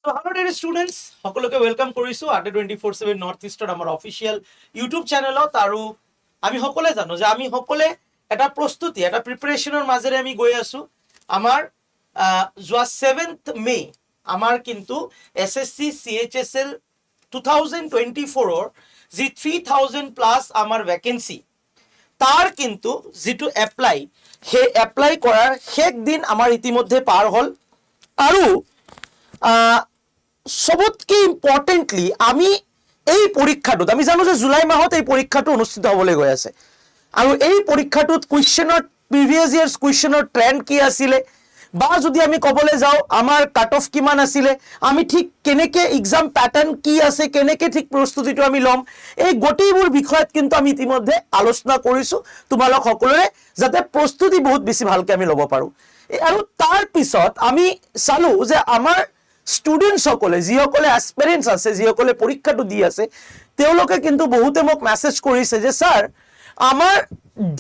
So hello dear students, সকলোকে welcome কৰিছো আডে 24/7 north ইষ্টৰ আমাৰ অফিচিয়েল ইউটিউব চেনেলত। আৰু আমি সকলোৱে জানো যে আমি সকলোৱে এটা প্ৰস্তুতি এটা প্ৰিপাৰেচনৰ মাজেৰে আমি গৈ আছো। আমাৰ যোৱা 7th মে আমাৰ কিন্তু এসএসসি সিএইচএসএল 2024 ৰ যি 3000 প্লাস আমাৰ ভ্যাকেন্সি তাৰ কিন্তু যেটো এপ্লাই হে এপ্লাই কৰাৰ শেষ দিন আমাৰ ইতিমধ্যে পাৰ হল। আৰু সবতকে ইম্পৰ্টেণ্টলি আমি এই পৰীক্ষাটোত আমি জানো যে জুলাই মাহত এই পৰীক্ষাটো অনুষ্ঠিত হ'বলৈ গৈ আছে। আৰু এই পৰীক্ষাটোত কুৱেশ্যনৰ প্ৰিভিয়াছ ইয়াৰ্ছ কুৱেশ্যনৰ ট্ৰেণ্ড কি আছিলে বা যদি আমি ক'বলৈ যাওঁ আমাৰ কাট অফ কিমান আছিলে, আমি ঠিক কেনেকৈ এক্সাম প্যাটাৰ্ণ কি আছে, কেনেকৈ ঠিক প্ৰস্তুতিটো আমি ল'ম, এই গোটেইবোৰ বিষয়ত কিন্তু আমি ইতিমধ্যে আলোচনা কৰিছোঁ তোমালোক সকলোৰে, যাতে প্ৰস্তুতি বহুত বেছি ভালকৈ আমি ল'ব পাৰোঁ। আৰু তাৰ পিছত আমি চালোঁ যে আমাৰ ষ্টুডেন্টস সকলে যিসকলে এসপিৰেন্স আছে, যিসকলে পৰীক্ষাটো দি আছে, তেওঁলোকে কিন্তু বহুতে মোক মেছেজ কৰিছে যে স্যাৰ আমাৰ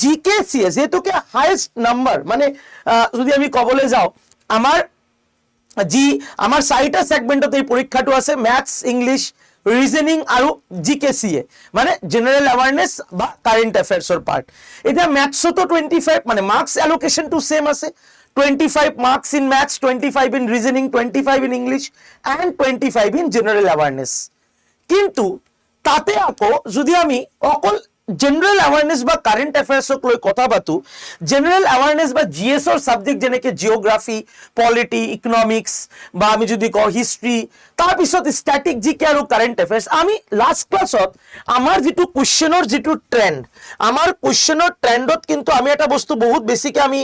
জিকেসিএ যেহেতুকে হাইয়েস্ট নাম্বাৰ, মানে যদি আমি ক'বলৈ যাওঁ আমাৰ চাৰিটা সেগমেন্টত এই পৰীক্ষাটো আছে, ম্যাথছ, ইংলিছ, ৰিজনিং আৰু জিকেসিএ, মানে জেনাৰেল এৱাৰনেছ বা কাৰেণ্ট এফেয়াৰ্ছৰ পাৰ্ট। এতিয়া ম্যাথছতো 25 মানে মাৰ্কছ এলোকেশনটো সেম আছে, 25 marks in maths, 25 in reasoning, 25 in English and 25 in general awareness. কিন্তু তাতে আকৌ যদি আমি অকল জেনারেল অ্যাওয়ারনেস বা কারেন্ট অ্যাফেয়ার্সক লৈ কথা পাতো, জেনারেল অ্যাওয়ারনেস বা জিএসৰ সাবজেক্ট যেনেকৈ জিওগ্ৰাফি, পলিটি, ইকনমিক্স বা আমি যদি কওঁ হিষ্ট্ৰী, তাৰপিছত ষ্টেটিক জিকে আৰু কাৰেণ্ট এফেয়াৰ্স, আমি লাষ্ট ক্লাছত আমাৰ যিটো কুৱেশ্যনৰ যিটো ট্ৰেণ্ড, আমাৰ কুৱেশ্যনৰ ট্ৰেণ্ডত কিন্তু আমি এটা বস্তু বহুত বেছিকৈ আমি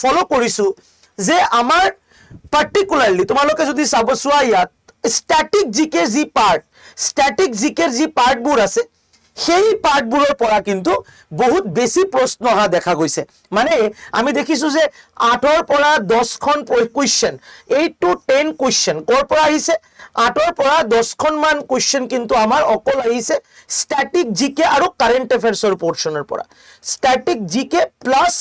ফলো কৰিছোঁ যে আমাৰ পাৰ্টিকুলাৰলি তোমালোকে যদি চাব চোৱা ইয়াত ষ্টেটিক জিকে যি পাৰ্ট, ষ্টেটিক জিকেৰ যি পাৰ্টবোৰ আছে সেই পাৰ্টবোৰৰ পৰা কিন্তু বহুত বেছি প্ৰশ্ন অহা দেখা গৈছে। মানে আমি দেখিছোঁ যে 8ৰ পৰা 10খন কুৱেশ্যন, 8 to 10 কুৱেশ্যন ক'ৰ পৰা আহিছে, 8ৰ পৰা 10খন মান কুৱেশ্যন কিন্তু আমাৰ অকল আহিছে ষ্টেটিক জিকে আৰু কাৰেণ্ট এফেয়াৰ্ছৰ পৰ্চনৰ পৰা, ষ্টেটিক জিকে প্লাছ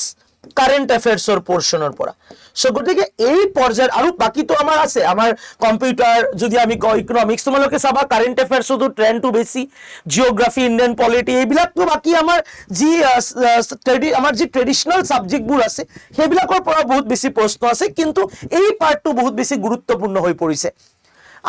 কাৰেন্ট এফেয়াৰ্সৰ পৰ্চনৰ পৰা। সো গতিকে এই পৰ্যায়ৰ আৰু বাকিটো আমাৰ আছে, আমাৰ কম্পিউটাৰ যদি আমি কওঁ, ইকনমিক্স, তোমালোকে চাবা কাৰেন্ট এফেয়াৰ্সতো ট্ৰেণ্ডটো বেছি, জিঅ'গ্ৰাফি, ইণ্ডিয়ান পলিটি, এইবিলাকতো বাকী আমাৰ যি ট্ৰেডিশ্যনেল ছাবজেক্টবোৰ আছে সেইবিলাকৰ পৰা বহুত বেছি প্ৰশ্ন আছে, কিন্তু এই পাৰ্টটো বহুত বেছি গুৰুত্বপূৰ্ণ হৈ পৰিছে।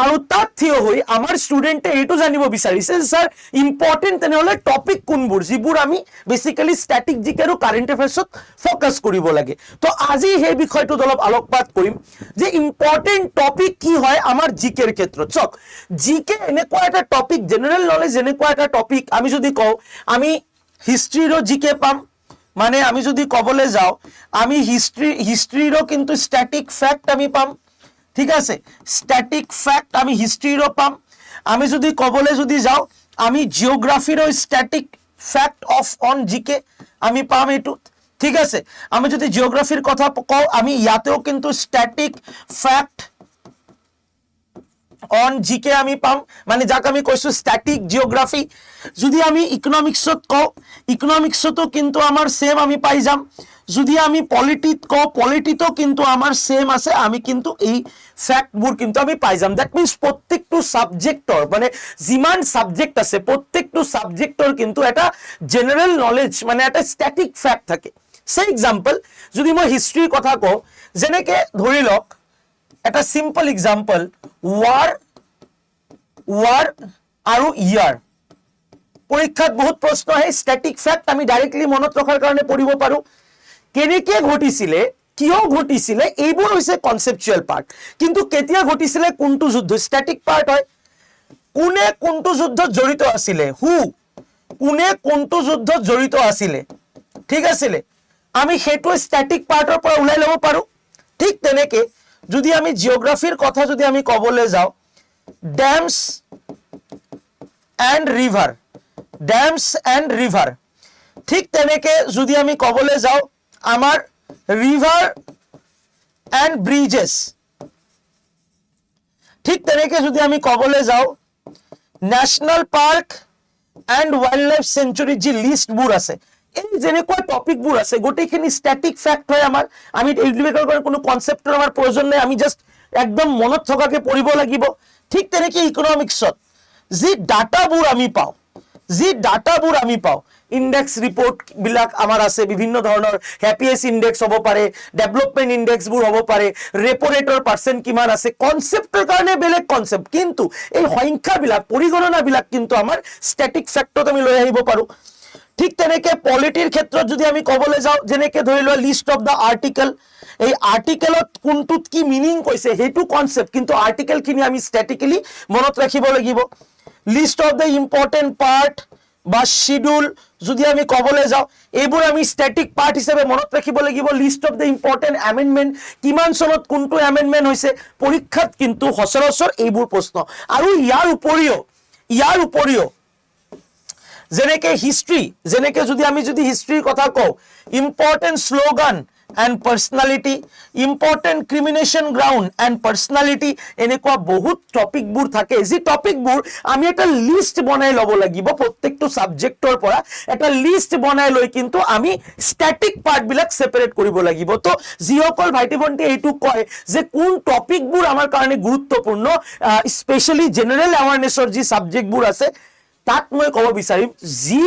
আৰু তাত থিয় হৈ আমাৰ ষ্টুডেণ্টে এইটো জানিব বিচাৰিছে যে স্যাৰ ইম্পৰ্টেণ্ট তেনেহ'লে টপিক কোনবোৰ, যিবোৰ আমি বেচিকেলি ষ্টেটিক জিকে আৰু কাৰেণ্ট এফেয়াৰ্ছত ফ'কাছ কৰিব লাগে। তো আজি সেই বিষয়টোত অলপ আলোকপাত কৰিম যে ইম্পৰ্টেণ্ট টপিক কি হয় আমাৰ জিকেৰ ক্ষেত্ৰত। চাওক, জিকে এনেকুৱা এটা টপিক, জেনেৰেল নলেজ এনেকুৱা এটা টপিক, আমি যদি কওঁ আমি হিষ্ট্ৰীৰো জিকে পাম, মানে আমি যদি ক'বলৈ যাওঁ আমি হিষ্ট্ৰীৰো কিন্তু ষ্টেটিক ফেক্ট আমি পাম, ঠিক আছে, ষ্টেটিক ফেক্ট আমি হিষ্ট্ৰীৰো পাম। আমি যদি ক'বলৈ যদি যাওঁ আমি জিঅ'গ্ৰাফিৰো ষ্টেটিক ফেক্ট অন জিকে আমি পাম এইটোত, ঠিক আছে। আমি যদি জিঅ'গ্ৰাফিৰ কথা কওঁ আমি ইয়াতেও কিন্তু ষ্টেটিক ফেক্ট অন জিকে আমি পাম, মানে যাক আমি কৈছো ষ্টেটিক জিঅ'গ্ৰাফি। যদি আমি ইকনমিক্সত কওঁ, ইকনমিক্সতো কিন্তু আমাৰ সেম আমি পাই যাম। যদি আমি পলিটিত কওঁ, পলিটিতো কিন্তু আমাৰ সেম আছে, আমি কিন্তু এই ফ্যাক্টবোৰ কিন্তু আমি পাই যাম। দ্যাট মিনছ প্ৰত্যেকটো সাবজেক্টৰ, মানে যিমান সাবজেক্ট আছে প্ৰত্যেকটো সাবজেক্টৰ কিন্তু এটা জেনাৰেল নলেজ, মানে এটা ষ্টেটিক ফ্যাক্ট থাকে। সেই এক্সাম্পল যদি মই হিষ্ট্ৰীৰ কথা কওঁ, যেনেকৈ ধৰি লওক এটা সিম্পল এক্সাম্পল, ৱাৰ আৰু ইয়াৰ পৰীক্ষাত বহুত প্ৰশ্ন আহে, ষ্টেটিক ফ্যাক্ট আমি ডাইৰেক্টলি মনত ৰখাৰ কাৰণে পঢ়িব পাৰোঁ। কেনেকৈ ঘটিছিলে, কিয় ঘটিছিলে, এইবোৰ হৈছে কনচেপচুৱেল পাৰ্ট। কিন্তু কেতিয়া ঘটিছিলে, কোনটো যুদ্ধ, ষ্টেটিক পাৰ্ট হয়। কোনে কোনটো যুদ্ধত জড়িত আছিলে, কোনে কোনটো যুদ্ধত জড়িত আছিলে, ঠিক আছিলে, আমি সেইটো ষ্টেটিক পাৰ্টৰ পৰা ওলাই ল'ব পাৰোঁ। ঠিক তেনেকৈ যদি আমি জিঅ'গ্ৰাফিৰ কথা যদি আমি ক'বলৈ যাওঁ, ডেমছ এণ্ড ৰিভাৰ, ঠিক তেনেকৈ যদি আমি ক'বলৈ যাওঁ আমাৰ ৰিভাৰ এণ্ড ব্ৰিজেছ, ঠিক তেনেকৈ যদি আমি ক'বলৈ যাওঁ national park and wild life century যি লিষ্টবোৰ আছে, এই যেনেকুৱা টপিকবোৰ আছে গোটেইখিনি ষ্টেটিক ফেক্ট হয় আমাৰ। আমি এইবিলাকৰ কোনো কনচেপ্টৰ আমাৰ প্ৰয়োজন নাই, আমি জাষ্ট একদম মনত থকাকে পঢ়িব লাগিব ঠিক তেনেকে ইকনমিক্সত যি ডাটাবোৰ আমি পাওঁ ইন্ডেক্স ৰিপৰ্ট বিলাক আমাৰ আছে বিভিন্ন ধৰণৰ হ্যাপিয়েষ্ট ইন্ডেক্স হ'ব পাৰে ডেভেলপমেন্ট ইন্ডেক্স বোৰ হ'ব পাৰে ৰেপো ৰেটৰ পাৰ্সেন্ট কিমান আছে কনসেপ্টৰ কাৰণে বেলেগ কনসেপ্ট কিন্তু এই সংখ্যাবিলাক পৰিগণনা বিলাক কিন্তু আমাৰ স্ট্যাটিক ফ্যাক্টৰত আমি লৈ আহিব পাৰো ঠিক তেনেকে পলিটিৰ ক্ষেত্ৰত যদি আমি ক'বলৈ যাওঁ যেনেকে ধৰি লোৱা লিষ্ট অফ দা আৰ্টিকেল এই আৰ্টিকেলত কোনটোত কি মিনিং কৈছে হেতু কনসেপ্ট কিন্তু আৰ্টিকেল খিনি আমি স্ট্যাটিক্যালি মনত ৰাখিব লাগিব list of the important part বা শিডিউল যদি আমি ক'বলৈ যাওঁ এইবোৰ আমি স্ট্যাটিক পাৰ্ট হিচাপে মনত ৰাখিব লাগিব list of the important amendment কিমান চনত কোনটো এমেন্ডমেন্ট হৈছে পৰীক্ষাত কিন্তু সচৰাচৰ এইবোৰ প্ৰশ্ন আৰু ইয়াৰ উপৰিও যেনেকে হিষ্ট্ৰী যেনেকে যদি আমি হিষ্ট্ৰীৰ কথা কওঁ important slogan and personality important crimination ground and personality এনেকুৱা বহুত টপিক বোৰ থাকে যি টপিক বোৰ আমি এটা লিষ্ট বনাই লব লাগিব প্ৰত্যেকটো সাবজেক্টৰ পৰা এটা লিষ্ট বনাই লৈ কিন্তু আমি স্ট্যাটিক পাৰ্ট বিলাক সেপাৰেট কৰিব লাগিব তো যিসকল ভাইটি ভণ্টি এইটো কয় যে কোন টপিক বোৰ আমাৰ কাৰণে গুৰুত্বপূৰ্ণ স্পেশালি জেনাৰেল এৱাৰনেছৰ যি সাবজেক্ট বোৰ আছে তাত মই ক'ব বিচাৰিম যি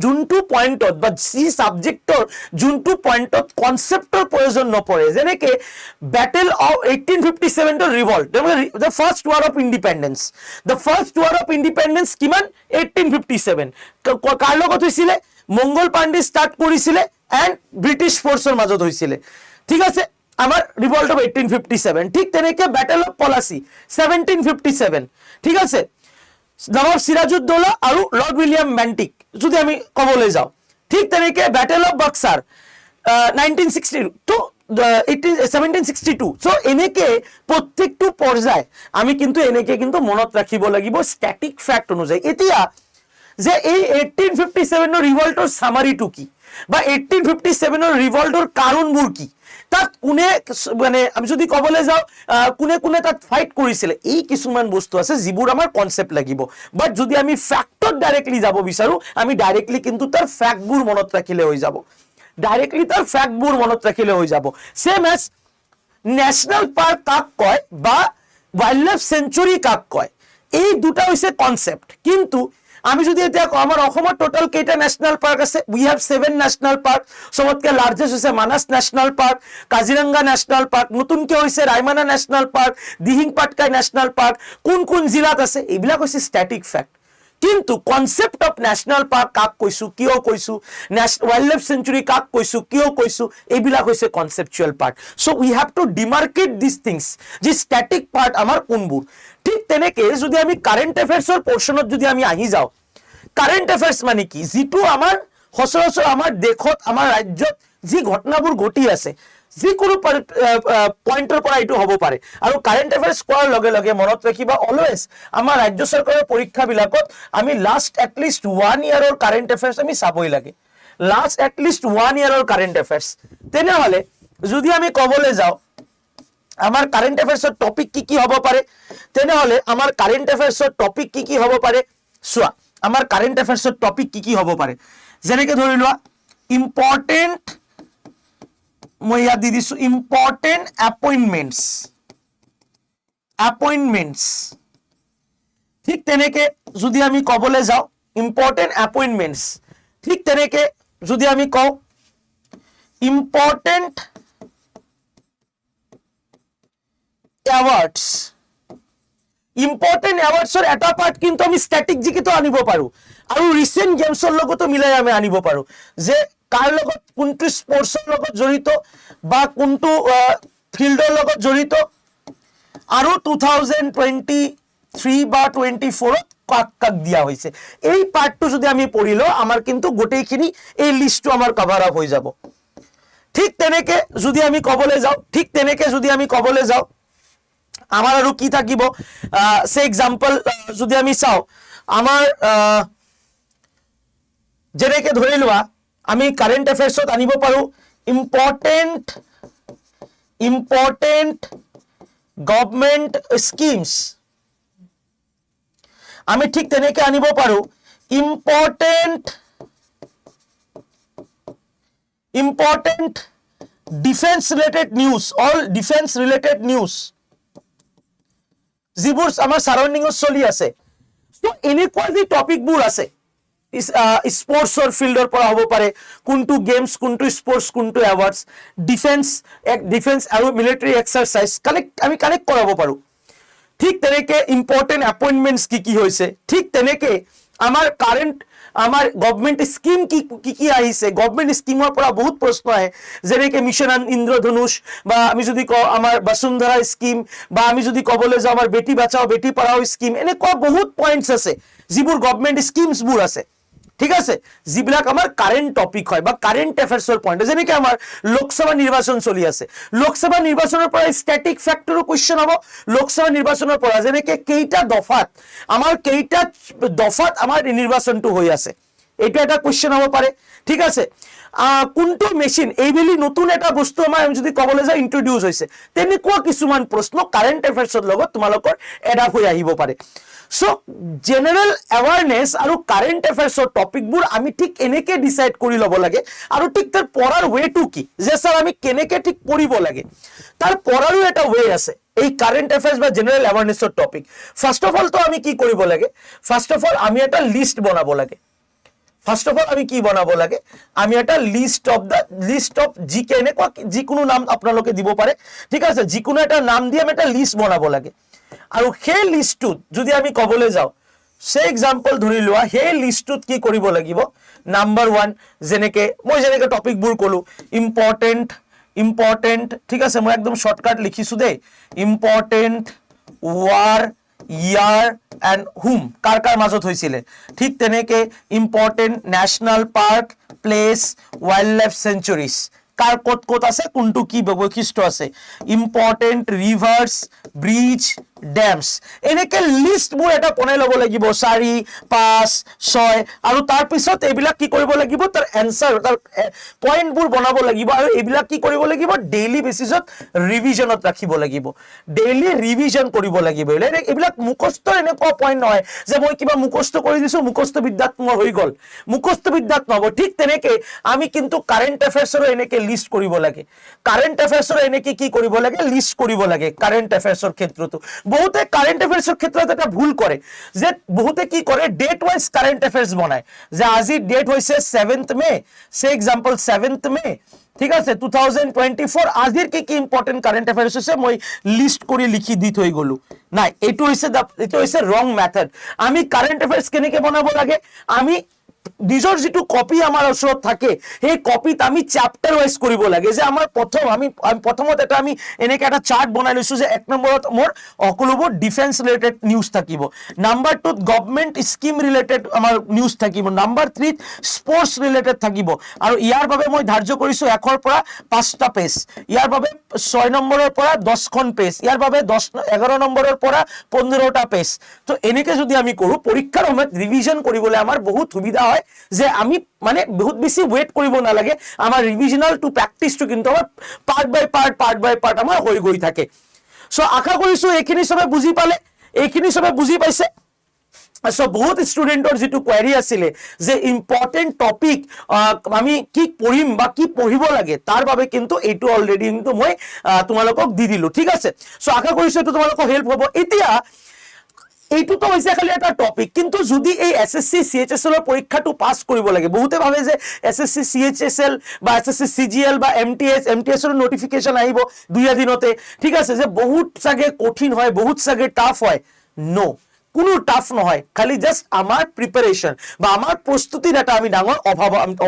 যোনটো পয়েন্টত বা সি সাবজেক্টৰ যোনটো পয়েন্টত কনসেপ্টৰ প্ৰয়োজন নপৰে যেনেকে ব্যাটেল অফ 1857 ৰ revolt the first war of independence কিমান 1857 কাৰ লগত হৈছিলে মঙ্গল পাণ্ডে ষ্টাৰ্ট কৰিছিলে এন্ড ব্ৰিটিছ ফোৰ্সৰ মাজত হৈছিলে ঠিক আছে আমাৰ ৰিভল্ট অফ 1857 ঠিক তেনেকে ব্যাটেল অফ পলাচি 1757 ঠিক আছে নবাব সিরাজউদ্দৌলা আৰু লৰ্ড উইলিয়াম বেন্টিক যদি আমি ক'বলৈ যাওঁ ঠিক তেনেকে ব্যাটেল অফ বক্সাৰ 1962 তো 1762 সো এনেকে প্ৰত্যেকটো পৰ্যায় আমি কিন্তু মনত ৰাখিব লাগিব স্ট্যাটিক ফ্যাক্ট অনুযায়ী এতিয়া যে এই 1857 ৰ ৰিভল্টৰ সামাৰিটো কি বা 1857 ৰ ৰিভল্টৰ কাৰণবোৰ কি তাত কোনে মানে আমি যদি ক'বলৈ যাওঁ কোনে তাত ফাইট কৰিছিল এই কিছুমান বস্তু আছে যিবোৰ আমাৰ কনসেপ্ট লাগিব বাট যদি আমি ফ্যাক্টত ডাইৰেক্টলি যাব বিচাৰো আমি ডাইৰেক্টলি কিন্তু তাৰ ফ্যাক্টবোৰ মনত ৰাখিলে হৈ যাব সেম এজ ন্যাশনাল পার্ক কাক কয় বা ওয়াইল্ড লাইফ সেঞ্চুরি কাক কয় এই দুটা হৈছে কনসেপ্ট কিন্তু আমি যদি এতিয়া আমাৰ অসমৰ টোটাল কেইটা ন্যাশনাল পাৰ্ক আছে উই হ্যাভ 7 ন্যাশনাল পাৰ্ক সবতকে লাৰ্জেস্ট হৈছে Manas national park Kaziranga national park নতুনকে হৈছে Raimona national park Dihing Patkai national park কোন জিলাত আছে এইবিলাক হৈছে স্ট্যাটিক ফ্যাক্ট কিন্তু কনসেপ্ট অফ ন্যাশনাল পার্ক কাক কৈছো কিয় কৈছো ওয়াইল্ড লাইফ সেঞ্চুরি কাক কৈছো কিয় কৈছো এইবিলাক হৈছে conceptual part so we have to demarcate this things যে স্ট্যাটিক পার্ট আমাৰ কোনবোৰ ঠিক তেনেকে যদি আমি কাৰেন্ট অ্যাফেয়াৰ্সৰ পোৰ্শনত যদি আমি আহি যাওঁ কাৰেন্ট অ্যাফেয়াৰ্স মানে কি যেটো আমাৰ সচৰাচৰ আমাৰ দেশত আমাৰ ৰাজ্যত যি ঘটনাবোৰ ঘটি আছে যিকোনো পয়েন্টৰ পৰা এইটো হ'ব পাৰে আৰু কাৰেন্ট অ্যাফেয়াৰ্স কোৱাৰ লগে লগে মনত ৰাখিবা অলৱেজ আমাৰ ৰাজ্য চৰকাৰৰ পৰীক্ষা বিলাকত আমি লাষ্ট এটলিষ্ট 1 ইয়াৰৰ কাৰেন্ট অ্যাফেয়াৰ্স আমি চাবই লাগে লাষ্ট এটলিষ্ট 1 ইয়াৰৰ কাৰেন্ট অ্যাফেয়াৰ্স তেনেহলে যদি আমি ক'বলৈ যাওঁ আমাৰ কাৰেন্ট অ্যাফেয়াৰ্সৰ টপিক কি হ'ব পাৰে তেনেহলে আমাৰ কাৰেন্ট অ্যাফেয়াৰ্সৰ টপিক কি হ'ব পাৰে চোৱা আমাৰ কাৰেন্ট অ্যাফেয়াৰ্সৰ টপিক কি হ'ব পাৰে যেনেকে ধৰি লোৱা ইম্পৰ্টেন্ট মই ইয়াত দি দিছো ইম্পৰ্টেন্ট এপইন্টমেন্টস ঠিক তেনেকে যদি আমি ক'বলৈ যাওঁ ইম্পৰ্টেন্ট এপইন্টমেন্টস ঠিক তেনেকে যদি আমি কওঁ ইম্পৰ্টেন্ট এৱাৰ্ডছ ইম্পৰ্টেন্ট এৱাৰ্ডছৰ এটা পাৰ্ট কিন্তু আমি স্ট্যাটিক জিকেটো আনিব পাৰো আৰু ৰিসেন্ট গেমছৰ লগতো মিলাই আমি আনিব পাৰো যে কাৰ লগত কোনটো স্পৰ্টছৰ লগত জড়িত বা কোনটো ফিল্ডৰ লগত জড়িত আৰু 2023 বা 24 কাক দিয়া হৈছে এই পাৰ্টটো যদি আমি পঢ়িলো আমাৰ কিন্তু গোটেইখিনি এই লিষ্টটো আমাৰ কভাৰ আপ হৈ যাব ঠিক তেনেকে যদি আমি ক'বলৈ যাওঁ আমাৰ আৰু কি থাকিব সে এক্সাম্পল যদি আমি চাও আমাৰ যেনেকে ধৰি লোৱা আমি কাৰেন্ট অ্যাফেয়াৰ্সত আনিব পাৰো ইম্পৰ্টেন্ট গভৰ্নমেন্ট স্কিমস আমি ঠিক তেনেকে আনিব পাৰো ইম্পৰ্টেন্ট ডিফেন্স ৰিলেটেড নিউজ যিবোৰ আমাৰ সাৰাউণ্ডিঙত চলি আছে। তো এনেকুৱা যি টপিকবোৰ আছে স্পৰ্টছৰ ফিল্ডৰ পৰা হ'ব পাৰে, কোনটো গেমছ, কোনটো স্পৰ্টছ, কোনটো এৱাৰ্ডছ, ডিফেন্স আৰু মিলিটাৰী এক্সাৰচাইজ আমি কানেক্ট কৰাব পাৰোঁ। ঠিক তেনেকে ইম্পৰ্টেণ্ট এপইণ্টমেণ্টছ কি কি হৈছে, ঠিক তেনেকে আমাৰ কাৰেণ্ট আমাৰ গভৰ্ণমেণ্ট স্কিম কি কি আহিছে, গভৰ্ণমেণ্ট স্কিমৰ পৰা বহুত প্ৰশ্ন আহে, যেনেকে মিছন ইন্দ্ৰধনুষ, বা আমি যদি কওঁ আমাৰ বসুন্ধৰা স্কিম, বা আমি যদি ক'বলৈ যাওঁ আমাৰ বেটি বাচাও বেটি পঢ়াও স্কিম, এনেকুৱা বহুত পইণ্টছ আছে যিবোৰ গভৰ্ণমেণ্ট স্কিমছবোৰ আছে। ঠিক আছে, যিবিলাক আমাৰ কাৰেণ্ট টপিক হয় বা কাৰেণ্ট এফেয়াৰ্ছৰ পইণ্ট, যেনেকে আমাৰ লোকসভা নিৰ্বাচন চলি আছে, লোকসভা নিৰ্বাচনৰ পৰা ষ্টেটিক ফেক্টৰো কুৱেশ্যন হ'ব। লোকসভা নিৰ্বাচনৰ পৰা যেনেকে কেইটা দফাত আমাৰ নিৰ্বাচনটো হৈ আছে, এইটো এটা কুৱেশ্যন হ'ব পাৰে। ঠিক আছে, কোনটো মেচিন এইবেলি নতুন এটা বস্তু আমাৰ যদি ক'বলৈ যাওঁ ইন্ট্ৰডিউচ হৈছে, তেনেকুৱা কিছুমান প্ৰশ্ন কাৰেণ্ট এফেয়াৰ্ছৰ লগত তোমালোকৰ এডাপ হৈ আহিব পাৰে। সো জেনাৰেল এৱাৰনেছ আৰু কাৰেণ্ট এফেয়াৰ্ছৰ টপিকবোৰ আমি ঠিক এনেকে ডিচাইড কৰি ল'ব লাগে, আৰু ঠিক তাৰ পঢ়াৰ ৱেটো কি, যে ছাৰ আমি কেনেকে ঠিক পঢ়িব লাগে, তাৰ পঢ়াৰো এটা ৱে আছে এই কাৰেণ্ট এফেয়াৰ্ছ বা জেনাৰেল এৱাৰনেছৰ টপিক। ফাৰ্ষ্ট অফ অলটো আমি কি কৰিব লাগে, ফাৰ্ষ্ট অফ অল আমি এটা লিষ্ট বনাব লাগে। ফাৰ্ষ্ট অফ অল আমি কি বনাব লাগে, আমি এটা লিষ্ট অফ জিকে, এনেকুৱা যিকোনো নাম আপোনালোকে দিব পাৰে। ঠিক আছে, যিকোনো এটা নাম দি আমি এটা লিষ্ট বনাব লাগে, আৰু সেই লিষ্টটোত যদি আমি ক'বলৈ যাওঁ, সেই এক্সাম্পল ধৰি লোৱা, সেই লিষ্টটোত কি কৰিব লাগিব, নাম্বাৰ 1 যেনেকে মই টপিকবোৰ ক'লো, ইম্পৰ্টেণ্ট, ঠিক আছে, মই একদম শ্বৰ্টকাট লিখিছো দেই, important war, year and hmm, কাৰ মাজত হৈছিলে। ঠিক তেনেকে important national park, place, wild life sanctuaries, কাৰ ক'ত আছে, কোনটো কি বৈশিষ্ট্য আছে, ইম্পৰ্টেণ্ট ৰিভাৰ্ছ, ব্ৰিজ, ডেমছ, এনেকে লিষ্টবোৰ এটা বনাই ল'ব লাগিব, 4, 5, 6, আৰু তাৰপিছত এইবিলাক কি কৰিব লাগিব, তাৰ এনচাৰ, তাৰ পইণ্টবোৰ বনাব লাগিব, আৰু এইবিলাক কি কৰিব লাগিব, ডেইলি বেচিছত ৰিভিজনত ৰাখিব লাগিব, ডেইলি ৰিভিজন কৰিব লাগিব। এইবিলাক মুখস্থ এনেকুৱা পইণ্ট নহয় যে মই কিবা মুখস্থ কৰি দিছো, মুখস্থ বিদ্যাত মোৰ হৈ গ'ল, মুখস্থ বিদ্যাত নহ'ব। ঠিক তেনেকে আমি কিন্তু কাৰেণ্ট এফেয়াৰ্ছৰো এনেকে লিষ্ট কৰিব লাগে, কাৰেণ্ট এফেয়াৰ্ছৰ এনেকে কি কৰিব লাগে, লিষ্ট কৰিব লাগে কাৰেণ্ট এফেয়াৰ্ছৰ ক্ষেত্ৰতো। বহুতে কাৰেণ্ট এফেয়াৰ্ছৰ ক্ষেত্ৰত এটা ভুল কৰে, যে বহুতে কি কৰে, ডেট ৱাইজ কাৰেণ্ট এফেয়াৰ্ছ বনায়, যে আজি ডেট হৈছে 7th মে, সে এক্সাম্পল 7th মে, ঠিক আছে 2024, আজিৰ কি ইম্পৰ্টেণ্ট কাৰেণ্ট এফেয়াৰ্ছ হৈছে মই লিষ্ট কৰি লিখি দি থৈ গ'লো। নাই, এইটো হৈছে ৰং মেথড। আমি কাৰেণ্ট এফেয়াৰ্ছ কেনেকে বনাব লাগে, আমি নিজৰ যিটো কপি আমাৰ ওচৰত থাকে, সেই কপিত আমি চেপ্টাৰ ৱাইজ কৰিব লাগে, যে আমাৰ প্ৰথমত এটা আমি এনেকে এটা চাৰ্ট বনাই লৈছো, যে 1 নম্বৰত মোৰ সকলোবোৰ ডিফেন্স ৰিলেটেড নিউজ থাকিব, নাম্বাৰ 2ত গভৰ্ণমেণ্ট স্কিম ৰিলেটেড আমাৰ নিউজ থাকিব, নাম্বাৰ 3ত স্পৰ্টছ ৰিলেটেড থাকিব, আৰু ইয়াৰ বাবে মই ধাৰ্য কৰিছো 1ৰ পৰা 5টা পেজ, ইয়াৰ বাবে 6 নম্বৰৰ পৰা 10খন পেজ, ইয়াৰ বাবে 11 নম্বৰৰ পৰা 15টা পেজ। তো এনেকে যদি আমি কৰো, পৰীক্ষাৰ সময়ত ৰিভিজন কৰিবলৈ আমাৰ বহুত সুবিধা হয়, যে আমি মানে বহুত বেছি ৱেইট কৰিব নালাগে, আমাৰ ৰিভিজনেল টু প্ৰেক্টিছটো কিন্তু আমাৰ পাৰ্ট বাই পাৰ্ট আমাৰ হৈ গৈ থাকে। সো আশা কৰিছো এইখিনি চবে বুজি পালে, এইখিনি চবে বুজি পাইছে। সো বহুত ষ্টুডেণ্টৰ যিটো কোৱাৰি আছিলে, যে ইম্পৰ্টেণ্ট টপিক আমি কি পঢ়িম বা কি পঢ়িব লাগে, তাৰ বাবে কিন্তু এইটো অলৰেডি কিন্তু মই তোমালোকক দি দিলো। ঠিক আছে, সো আশা কৰিছো এইটো তোমালোকক হেল্প হ'ব। এতিয়া এইটোতো হৈছে খালি এটা টপিক, কিন্তু যদি এই SSC CHSL পৰীক্ষাটো পাছ কৰিব লাগে, বহুতে ভাবে যে SSC CHSL বা SSC CGL বা MTS ৰ নোটিফিকেশন আহিব 2 দিনতে, ঠিক আছে, যে বহুত চাগে কঠিন হয়, বহুত চাগে টাফ হয়। নো, কোনো টাফ নহয়, খালি জাস্ট আমাৰ প্ৰিপাৰেচন বা আমাৰ প্ৰস্তুতিৰ এটা আমি ডাঙৰ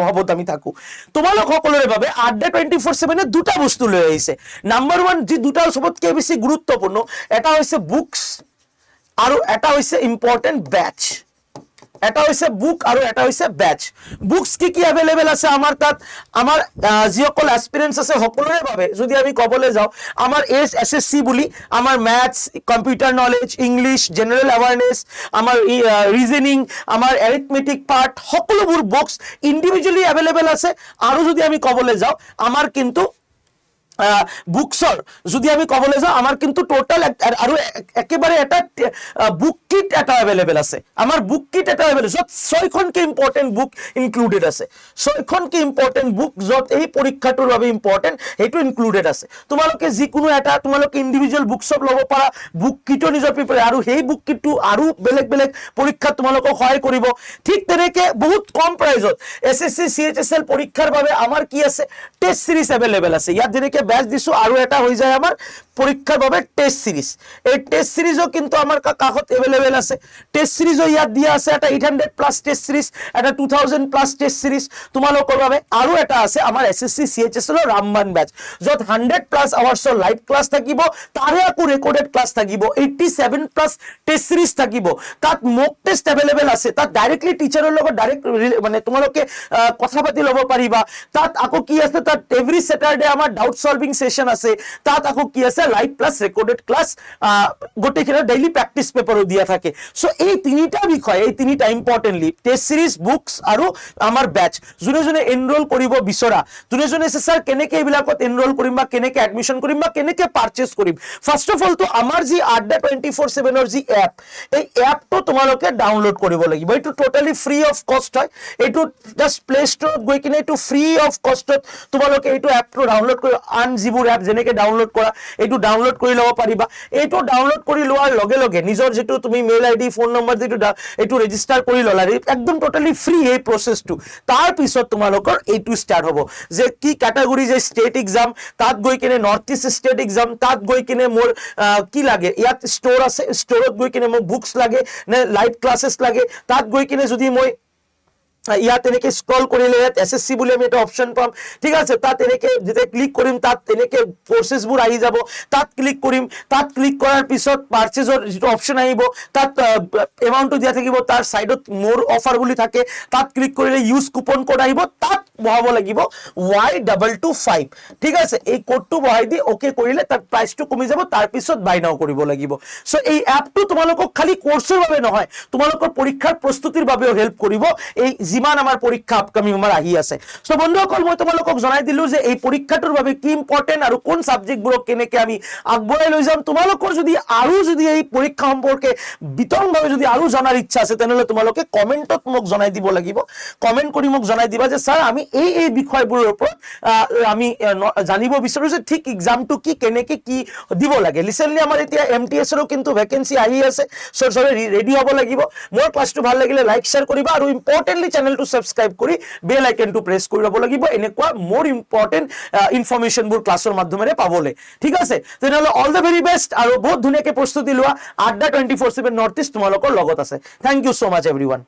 অভাৱত আমি থাকো। তোমালোক সকলোৰে বাবে আড্ডা 24/7 দুটা বস্তু লৈ আহিছে। নাম্বাৰ 1 যি দুটা সবতকে বেছি গুৰুত্বপূৰ্ণ, এটা হৈছে বুকছ আৰু এটা হৈছে ইম্পৰ্টেণ্ট বেচ, এটা হৈছে বুক আৰু এটা হৈছে বেচ। বুকছ কি এভেইলেবল আছে আমাৰ তাত, আমাৰ যিসকল এস্পিৰেন্টছ আছে সকলোৰে বাবে যদি আমি ক'বলৈ যাওঁ, আমাৰ SSC বুলি আমাৰ maths, computer knowledge, English, general awareness, আমাৰ ৰিজনিং, আমাৰ এৰিথমেটিক পাৰ্ট, সকলোবোৰ বুকছ ইণ্ডিভিজুৱেলি এভেইলেবল আছে। আৰু যদি আমি ক'বলৈ যাওঁ, আমাৰ কিন্তু বুকছৰ যদি আমি ক'বলৈ যাওঁ আমাৰ কিন্তু টোটাল আৰু একেবাৰে এটা বুক কিট এটা এভেইলেবল আছে আমাৰ বুক কিট এটা এভেইলেবল য'ত 6খনকে ইম্পৰ্টেণ্ট বুক ইনক্লুডেড আছে 6খনকে ইম্পৰ্টেণ্ট বুক য'ত এই পৰীক্ষাটোৰ বাবে ইম্পৰ্টেণ্ট সেইটো ইনক্লুডেড আছে তোমালোকে যিকোনো এটা তোমালোকে ইণ্ডিভিজুৱেল বুকছপ ল'ব পাৰা বুক কিটৰ নিজৰ প্ৰিপেয়াৰ আৰু সেই বুক কিটটো আৰু বেলেগ বেলেগ পৰীক্ষাত তোমালোকক সহায় কৰিব ঠিক তেনেকে বহুত কম প্ৰাইজত এছএছচি চিএইচএছএল পৰীক্ষাৰ বাবে আমাৰ কি আছে টেষ্ট সিৰিজ এভেইলেবল আছে ইয়াত যেনেকে ব্যাচ দিছো আৰু এটা হৈ যায় আমাৰ পৰীক্ষাৰ বাবে টেষ্ট সিৰিজ এই টেষ্ট সিৰিজও কিন্তু আমাৰ কাকত এভেইলেবল আছে টেষ্ট সিৰিজও ইয়াত দিয়া আছে এটা 800 প্লাস টেষ্ট সিৰিজ এটা 2000 প্লাস টেষ্ট সিৰিজ তোমালোকৰ বাবে আৰু এটা আছে আমাৰ এছএছচি চিএইচএছএল ৰ ৰামবান ব্যাচ য'ত 100 প্লাস আৱাৰ্ছৰ লাইভ ক্লাছ থাকিব তাৰে আকৌ ৰেকৰ্ডেড ক্লাছ থাকিব 87 প্লাস টেষ্ট সিৰিজ থাকিব তাত মক টেষ্ট এভেইলেবল আছে তাত ডাইৰেক্টলি টিচাৰৰ লগত ডাইৰেক্ট মানে তোমালোকে কথা পাতি ল'ব পাৰিবা তাত আকৌ কি আছে তাত এভৰি স্যাটাৰডে আমাৰ ডাউট সলভিং সেশন আছে তাত আকৌ কি আছে লাইভ প্লাস ৰেকৰ্ডেড ক্লাছ গোটেইখিনি ডেইলি প্ৰেক্টিস পেপাৰো দিয়া থাকে সো এই তিনিটা বিষয় এই তিনিটা ইম্পৰ্টেন্টলি টেষ্ট সিৰিজ বুকস আৰু আমাৰ ব্যাচ যোনে যোনে এনৰোল কৰিব বিচৰা যোনে যোনে স্যাৰ কেনেকে এইবিলাকত এনৰোল কৰিম বা কেনেকে এডমিশন কৰিম বা কেনেকে পাৰচেজ কৰিম ফাৰ্স্ট অফ অল তো আমাৰ যি আড্ডা 24/7 ৰ যি এপ এই এপটো তোমালোকে ডাউনলোড কৰিব লাগিব এইটো টোটালি ফ্ৰী অফ কষ্ট হয় এইটো জাস্ট প্লে ষ্টৰত গৈ কিনে এইটো ফ্ৰী অফ কষ্টত তোমালোকে এইটো এপটো ডাউনলোড কৰি আন যিবোৰ এপ যেনেকে ডাউনলোড কৰা এইটো ডাউনলোড কৰি ল'ব পাৰিবা এইটো ডাউনলোড কৰি লোৱাৰ লগে লগে নিজৰ যেটো তুমি মেইল আইডি ফোন নম্বৰ যেটো এইটো ৰেজিষ্টাৰ কৰি ল'লা একদম টোটালি ফ্ৰী এই প্ৰসেসটো তাৰ পিছত তোমালোকৰ এইটো ষ্টাৰ্ট হ'ব যে কি ক্যাটাগৰী যে ষ্টেট এক্সাম তাত গৈ কিনে নৰ্থ ইষ্ট ষ্টেট এক্সাম তাত গৈ কিনে মোৰ কি লাগে ইয়াত ষ্ট'ৰ আছে ষ্ট'ৰত গৈ কিনে মোক বুকস লাগে নে লাইভ ক্লাसेस লাগে তাত গৈ কিনে যদি মই ইয়াত এনেকে স্ক্ৰল কৰিলে ইয়াত এসএসসি বুলি আমি এটা অপচন পাম ঠিক আছে তাত এনেকে যেতিয়া ক্লিক কৰিম তাত এনেকে কোৰ্সেস বোৰ আহি যাব তাত ক্লিক কৰিম তাত ক্লিক কৰাৰ পিছত পাৰচেজৰ যেটো অপচন আহিব তাত এমাউন্টটো দিয়া থাকিব তাৰ সাইডত মোৰ অফাৰ বুলি থাকে তাত ক্লিক কৰিলে ইউজ কুপন কোড আহিব তাত বহাব লাগিব Y225 ঠিক আছে এই কোডটো বহাই দি ওকে কৰিলে তাত প্ৰাইসটো কমি যাব তাৰ পিছত বাই নাও কৰিব লাগিব সো এই এপটো তোমালোকক খালি কোৰ্সৰ বাবে নহয় তোমালোকৰ পৰীক্ষাৰ প্ৰস্তুতিৰ বাবেও হেল্প কৰিব এই যিমান আমাৰ পৰীক্ষা আপকামিং আমাৰ আহি আছে সো বন্ধুসকল মই তোমালোকক জনাই দিলো যে এই পৰীক্ষাটোৰ বাবে কি ইম্পৰ্টেন্ট আৰু কোন সাবজেক্টবোৰক কেনেকে আমি আগবঢ়াই লৈ যাম তোমালোকৰ যদি এই পৰীক্ষা সম্পৰ্কে বিতংভাৱে যদি আৰু জানাৰ ইচ্ছা আছে তেনেহলে তোমালোকে কমেন্টত মোক জনাই দিব লাগিব কমেন্ট কৰি মোক জনাই দিবা যে স্যাৰ আমি এই বিষয়বোৰৰ ওপৰত আমি জানিব বিচাৰো যে ঠিক এক্সামটো কি কেনেকে কি দিব লাগে ৰিসেন্টলি আমাৰ এতিয়া এমটিএছ ৰো কিন্তু ভ্যাকেন্সি আহি আছে সো সবে ৰেডি হ'ব লাগিব মোৰ ক্লাছটো ভাল লাগিলে লাইক শেয়াৰ কৰিবা আৰু ইম্পৰ্টেন্টলি চেনেলটো সাবস্ক্ৰাইব কৰি বেল আইকনটো প্ৰেছ কৰি ল'ব লাগিব এনেকুৱা মোৰ ইম্পৰ্টেন্ট ইনফৰমেশনবোৰ ক্লাছৰ মাধ্যমেৰে পাবলৈ ঠিক আছে তেনেহলে অল দ্য ভেৰি বেষ্ট আৰু বহুত ধুনীয়াকৈ প্ৰস্তুতি লোৱা আড্ডা 24/7 নৰ্থ ইষ্ট তোমালোকৰ লগত আছে থ্যাংক ইউ সো মাচ এভৰিওয়ান